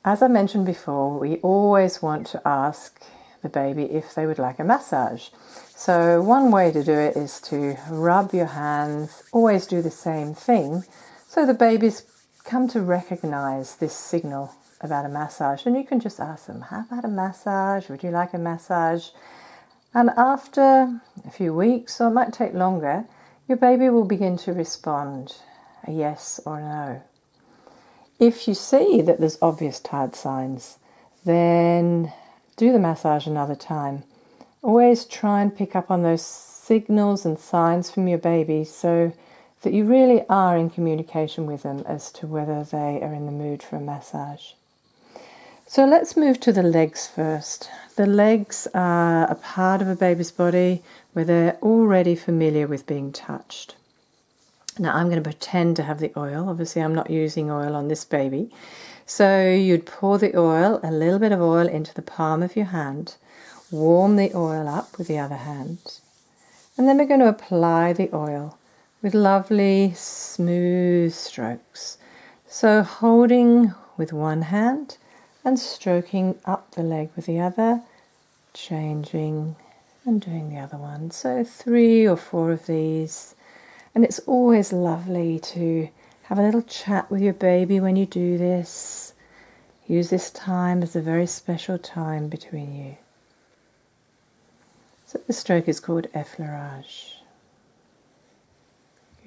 As I mentioned before, we always want to ask the baby if they would like a massage. So one way to do it is to rub your hands, always do the same thing, so the babies come to recognize this signal about a massage. And you can just ask them, how about a massage? Would you like a massage? And after a few weeks, or it might take longer, your baby will begin to respond, a yes or a no. If you see that there's obvious tired signs, then do the massage another time. Always try and pick up on those signals and signs from your baby so that you really are in communication with them as to whether they are in the mood for a massage. So let's move to the legs first. The legs are a part of a baby's body where they're already familiar with being touched. Now I'm going to pretend to have the oil. Obviously I'm not using oil on this baby. So you'd pour the oil, a little bit of oil, into the palm of your hand. Warm the oil up with the other hand. And then we're going to apply the oil with lovely smooth strokes. So holding with one hand and stroking up the leg with the other, changing and doing the other one. So 3 or 4 of these. And it's always lovely to have a little chat with your baby when you do this. Use this time as a very special time between you. So the stroke is called effleurage.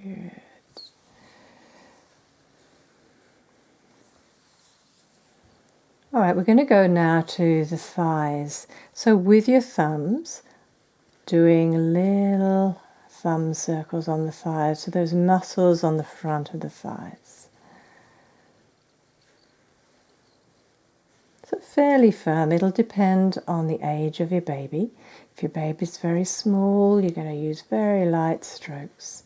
Good. All right, we're going to go now to the thighs. So with your thumbs, doing little thumb circles on the thighs, so those muscles on the front of the thighs. So fairly firm. It'll depend on the age of your baby. If your baby's very small, you're going to use very light strokes.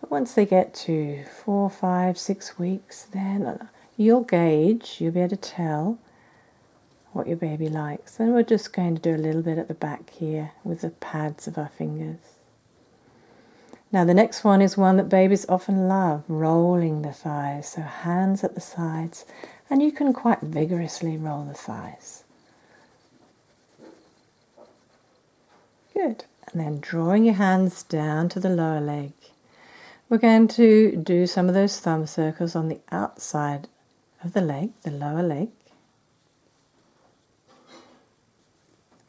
But once they get to 4, 5, 6 weeks, then you'll gauge, you'll be able to tell what your baby likes. And we're just going to do a little bit at the back here with the pads of our fingers. Now the next one is one that babies often love, rolling the thighs. So hands at the sides, and you can quite vigorously roll the thighs. Good. And then drawing your hands down to the lower leg. We're going to do some of those thumb circles on the outside of the leg, the lower leg.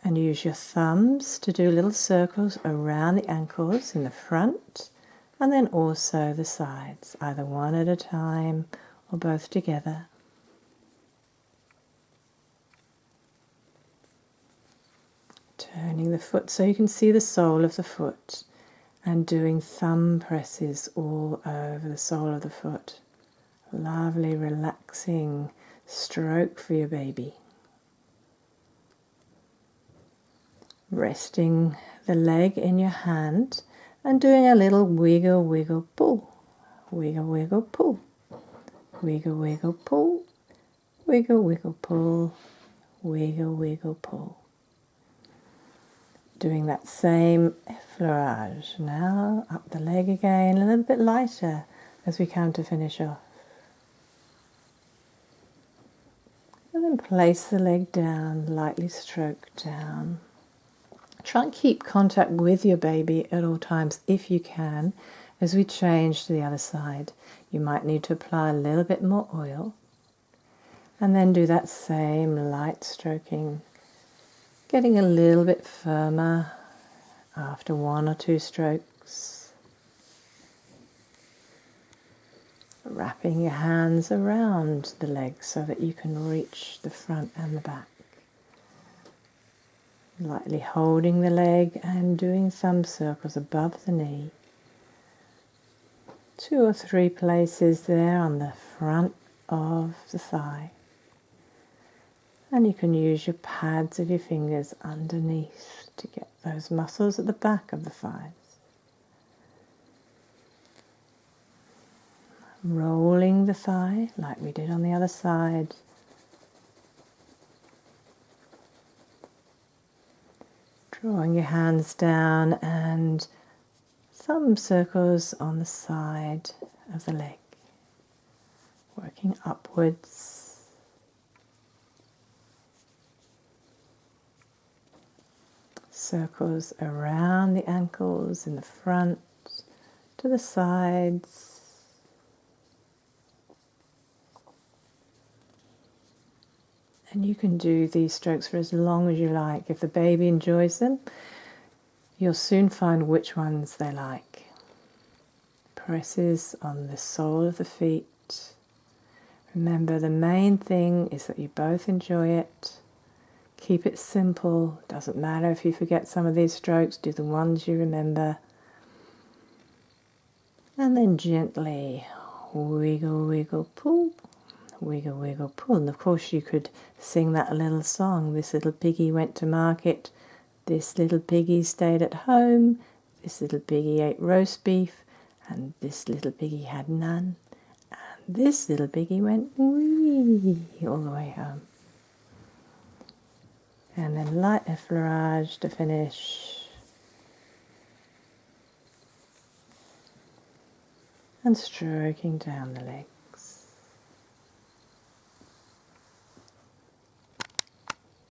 And use your thumbs to do little circles around the ankles in the front and then also the sides, either one at a time or both together. Turning the foot so you can see the sole of the foot and doing thumb presses all over the sole of the foot. Lovely, relaxing stroke for your baby. Resting the leg in your hand and doing a little wiggle, wiggle, pull. Wiggle, wiggle, pull. Wiggle, wiggle, pull. Wiggle, wiggle, pull. Wiggle, wiggle, pull. Doing that same effleurage. Now up the leg again, a little bit lighter as we come to finish off. And then place the leg down, lightly stroke down. Try and keep contact with your baby at all times if you can. As we change to the other side, you might need to apply a little bit more oil and then do that same light stroking, getting a little bit firmer after 1 or 2 strokes. Wrapping your hands around the legs so that you can reach the front and the back. Lightly holding the leg and doing thumb circles above the knee. 2 or 3 places there on the front of the thigh. And you can use your pads of your fingers underneath to get those muscles at the back of the thighs. Rolling the thigh like we did on the other side. Drawing your hands down and thumb circles on the side of the leg. Working upwards. circles around the ankles, in the front, to the sides. And you can do these strokes for as long as you like. If the baby enjoys them, you'll soon find which ones they like. Presses on the sole of the feet. Remember, the main thing is that you both enjoy it. Keep it simple. Doesn't matter if you forget some of these strokes. Do the ones you remember. And then gently wiggle, wiggle, pull. Wiggle, wiggle, pull. And of course you could sing that little song. This little piggy went to market. This little piggy stayed at home. This little piggy ate roast beef. And this little piggy had none. And this little piggy went wee all the way home. And then light effleurage to finish. And stroking down the legs.